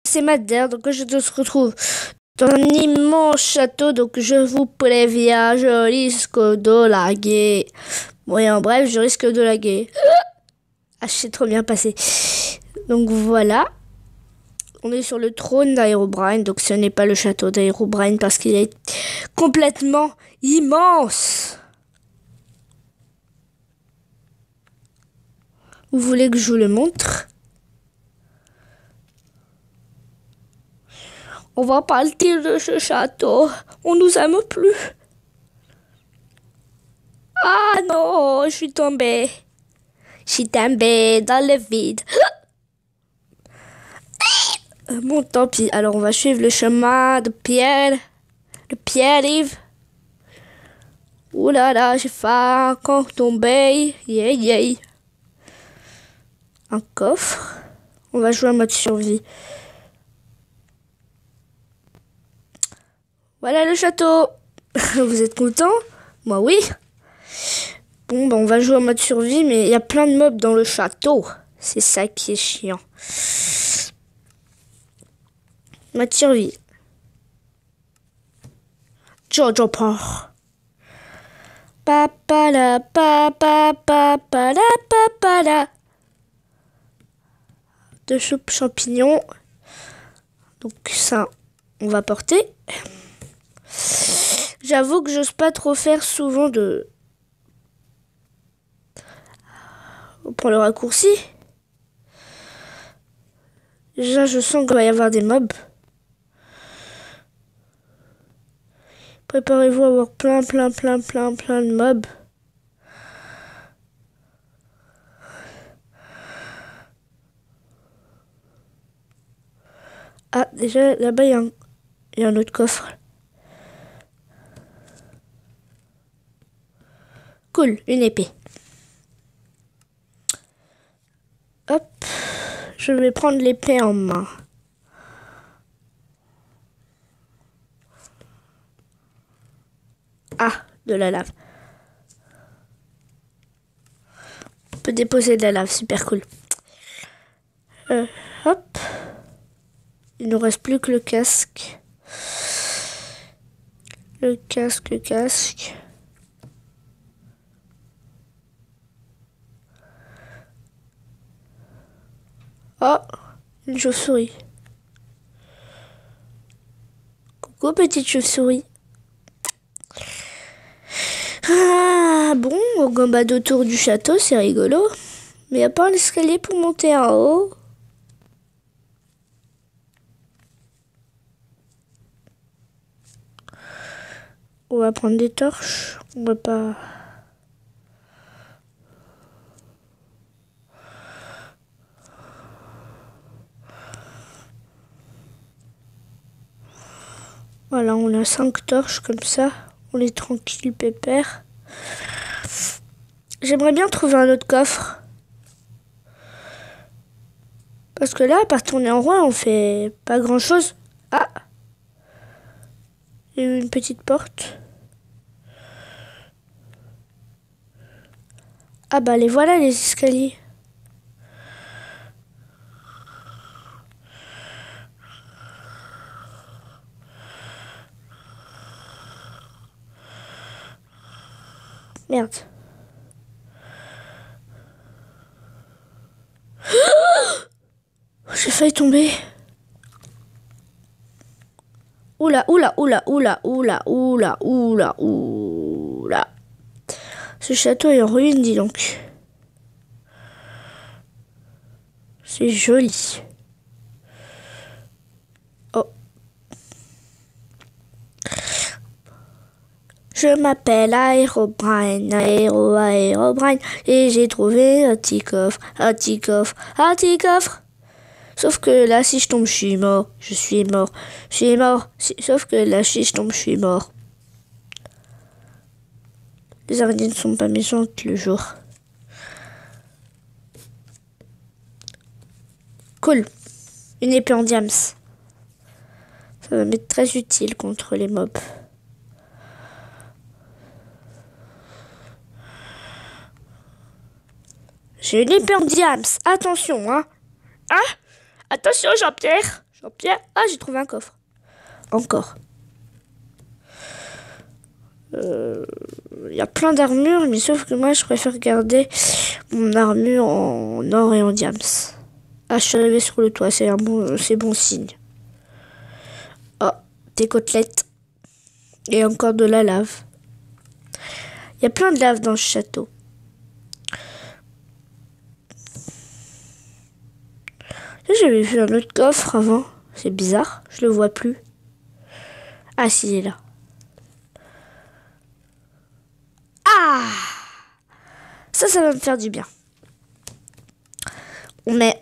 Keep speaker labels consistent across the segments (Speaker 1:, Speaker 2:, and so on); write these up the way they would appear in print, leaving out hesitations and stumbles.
Speaker 1: c'est Madère, donc je se retrouve dans un immense château, donc je vous préviens, je risque de laguer. Oui, en bref, je risque de laguer. Ah, c'est trop bien passé. Donc voilà, on est sur le trône d'Herobrine, donc ce n'est pas le château d'Herobrine parce qu'il est complètement immense. Vous voulez que je vous le montre? On va partir de ce château. On nous aime plus. Ah non, je suis tombée. Je suis tombée dans le vide. Bon, tant pis. Alors, on va suivre le chemin de Pierre. De Pierre-Yves. Ouh là là, j'ai faim encore tomber. Yeah, yeah. Un coffre. On va jouer en mode survie. Voilà le château. Vous êtes contents? Moi, oui. Bon, on va jouer en mode survie, mais il y a plein de mobs dans le château. C'est ça qui est chiant. Mode survie. Jojo part. Papala, papala, papala. De soupe champignons. Donc ça, on va porter. J'avoue que j'ose pas trop faire souvent de... On prend le raccourci. Déjà, je sens qu'il va y avoir des mobs. Préparez-vous à avoir plein de mobs. Ah, déjà, là-bas, il y a un autre coffre. Cool, une épée. Hop, je vais prendre l'épée en main. Ah, de la lave. On peut déposer de la lave, super cool. Hop. Il ne nous reste plus que le casque. Le casque. Oh, une chauve-souris. Coucou petite chauve-souris. Ah bon, on gambade autour du château, c'est rigolo. Mais il n'y a pas un escalier pour monter en haut. On va prendre des torches. On va pas... Voilà, on a 5 torches comme ça. On est tranquille, pépère. J'aimerais bien trouver un autre coffre. Parce que là, à part tourner en rond, on fait pas grand chose. Ah! Il y a eu une petite porte. Ah bah les voilà les escaliers. Merde. J'ai failli tomber. Oula. Ce château est en ruine, dis donc. C'est joli. Oh. Je m'appelle Herobrine, Herobrine, et j'ai trouvé un petit coffre. Sauf que là, si je tombe, je suis mort. Sauf que là, si je tombe, je suis mort. Les araignées ne sont pas méchantes le jour. Cool. Une épée en diams. Ça va m'être très utile contre les mobs. J'ai une épée en diams. Attention, hein. Hein? Attention, Jean-Pierre. Jean-Pierre. Ah, j'ai trouvé un coffre. Encore. Il y a plein d'armures, mais sauf que moi, je préfère garder mon armure en or et en diams. Ah, je suis arrivé sur le toit, c'est bon signe. Oh, des côtelettes. Et encore de la lave. Il y a plein de lave dans ce château. J'avais vu un autre coffre avant. C'est bizarre, je le vois plus. Ah, si, il est là. Ah! Ça va me faire du bien. On met.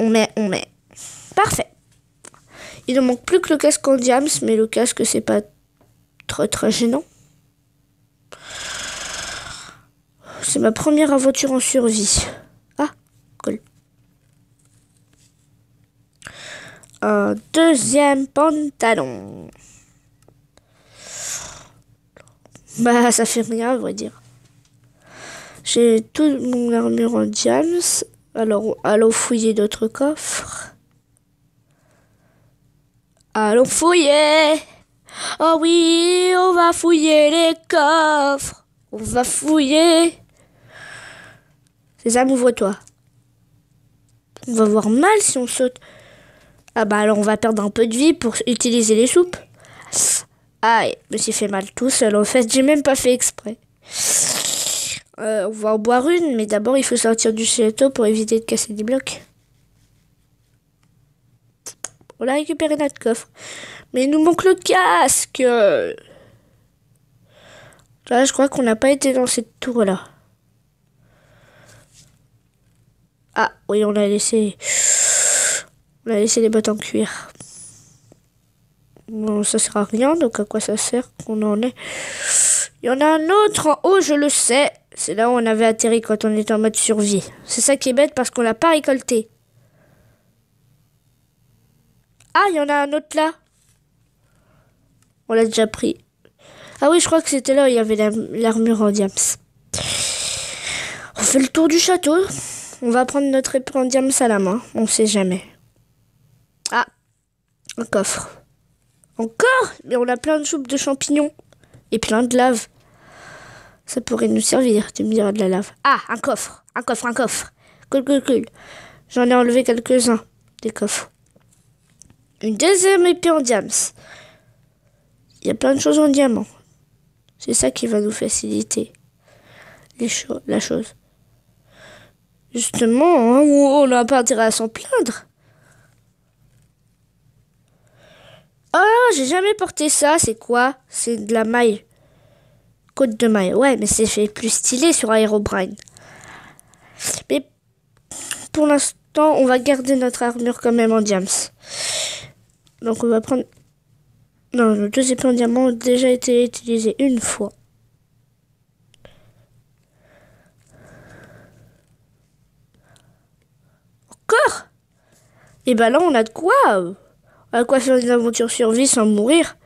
Speaker 1: Parfait. Il ne manque plus que le casque en diams, mais le casque, c'est pas très gênant. C'est ma première aventure en survie. Ah, cool. Un deuxième pantalon. Bah, ça fait rien, à vrai dire. J'ai toute mon armure en diams. Alors, allons fouiller d'autres coffres. Allons fouiller. Oh oui, on va fouiller les coffres. On va fouiller. Sésame, ouvre-toi. On va voir mal si on saute. Ah bah alors on va perdre un peu de vie pour utiliser les soupes. Ah, je me suis fait mal tout seul. En fait, j'ai même pas fait exprès. On va en boire une, mais d'abord il faut sortir du château pour éviter de casser des blocs. On a récupéré notre coffre. Mais il nous manque le casque. Là, je crois qu'on n'a pas été dans cette tour-là. Ah, oui, on a laissé les bottes en cuir. Bon, ça sert à rien, donc à quoi ça sert qu'on en ait? Il y en a un autre en haut, je le sais. C'est là où on avait atterri quand on était en mode survie. C'est ça qui est bête parce qu'on l'a pas récolté. Ah, il y en a un autre là. On l'a déjà pris. Ah oui, je crois que c'était là où il y avait l'armure en diams. On fait le tour du château. On va prendre notre épée en diams à la main. On sait jamais. Ah, un coffre. Encore? Mais on a plein de soupes de champignons. Et plein de lave. Ça pourrait nous servir, tu me diras, de la lave. Ah, un coffre. Un coffre. Cool. J'en ai enlevé quelques-uns des coffres. Une deuxième épée en diams. Il y a plein de choses en diamant. C'est ça qui va nous faciliter la chose. Justement, hein, on n'a pas intérêt à s'en plaindre. Oh, j'ai jamais porté ça. C'est quoi? C'est de la maille. Côte de maille. Ouais, mais c'est fait plus stylé sur Herobrine. Mais pour l'instant, on va garder notre armure quand même en diams. Donc on va prendre... Non, nos deux épées en diamant ont déjà été utilisées une fois. Encore? Et bah là, on a de quoi. On a de quoi faire une aventure survie sans mourir.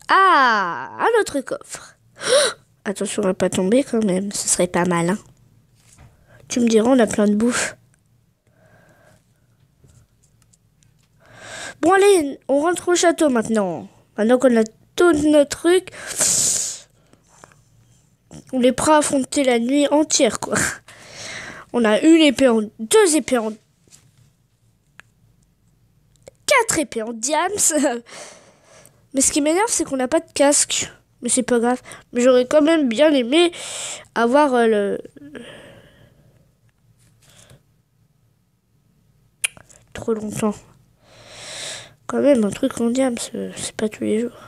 Speaker 1: Ah, un autre coffre. Attention à ne pas tomber quand même, ce serait pas mal. Hein. Tu me diras, on a plein de bouffe. Bon allez, on rentre au château maintenant. Maintenant qu'on a tout notre truc, on est prêt à affronter la nuit entière, quoi. On a deux épées en... 4 épées en diams. Mais ce qui m'énerve, c'est qu'on n'a pas de casque. Mais c'est pas grave. Mais j'aurais quand même bien aimé avoir trop longtemps. Quand même, un truc en diams, c'est pas tous les jours.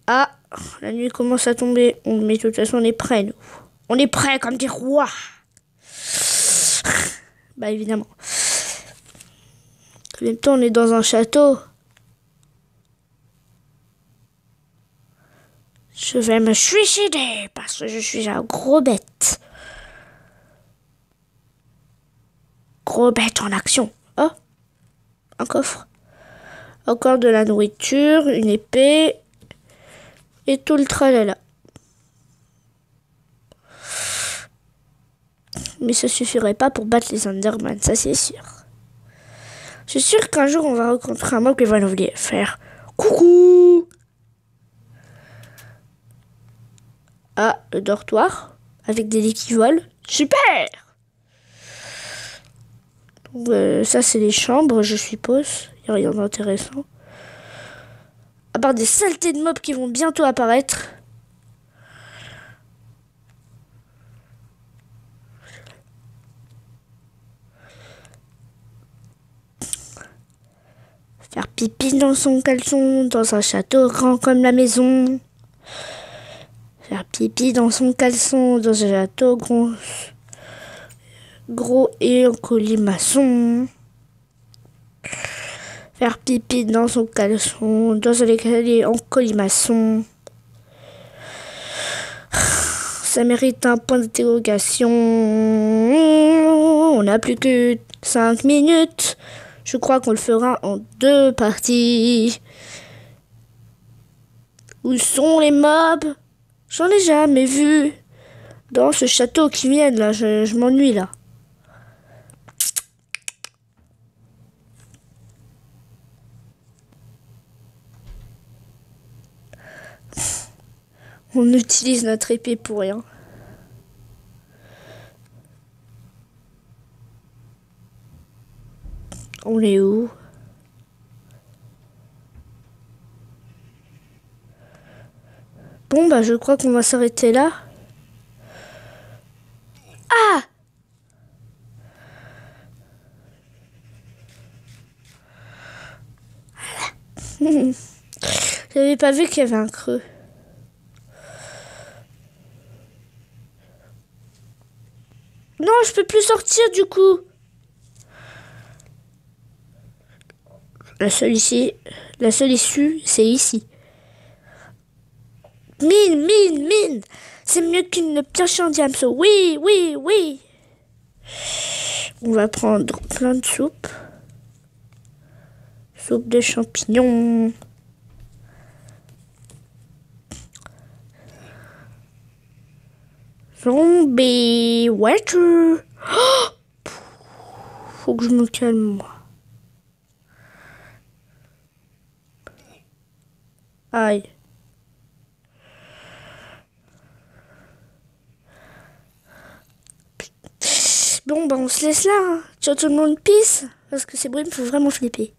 Speaker 1: Ah, la nuit commence à tomber. Mais de toute façon, on est prêts, nous. On est prêts comme des rois. Bah, évidemment. En même temps, on est dans un château. Je vais me suicider parce que je suis un gros bête. Gros bête en action. Oh, un coffre. Encore de la nourriture, une épée et tout le tralala. Mais ça suffirait pas pour battre les Enderman, ça c'est sûr. Je suis sûr qu'un jour on va rencontrer un mob qui va nous faire coucou. Ah, le dortoir avec des lits qui volent. Super. Donc, ça c'est les chambres, je suppose. Il n'y a rien d'intéressant. À part des saletés de mobs qui vont bientôt apparaître. Faire pipi dans son caleçon, dans un château grand comme la maison. Faire pipi dans son caleçon, dans un château gros et en colimaçon. Faire pipi dans son caleçon, dans un escalier en colimaçon. Ça mérite un point d'interrogation. On n'a plus que 5 minutes. Je crois qu'on le fera en 2 parties. Où sont les mobs? J'en ai jamais vu. Dans ce château qui viennent là, je m'ennuie là. On utilise notre épée pour rien. On est où? Bon, bah je crois qu'on va s'arrêter là. Ah! J'avais pas vu qu'il y avait un creux. Non, je peux plus sortir du coup. La seule issue, c'est ici. Mine. C'est mieux qu'une pioche en diamant. Oui. On va prendre plein de soupe. Soupe de champignons. Zombie water. Oh, faut que je me calme, moi. Aïe. Bon, bah on se laisse là. Hein. Ciao tout le monde, peace. Parce que ces bruits me font vraiment flipper.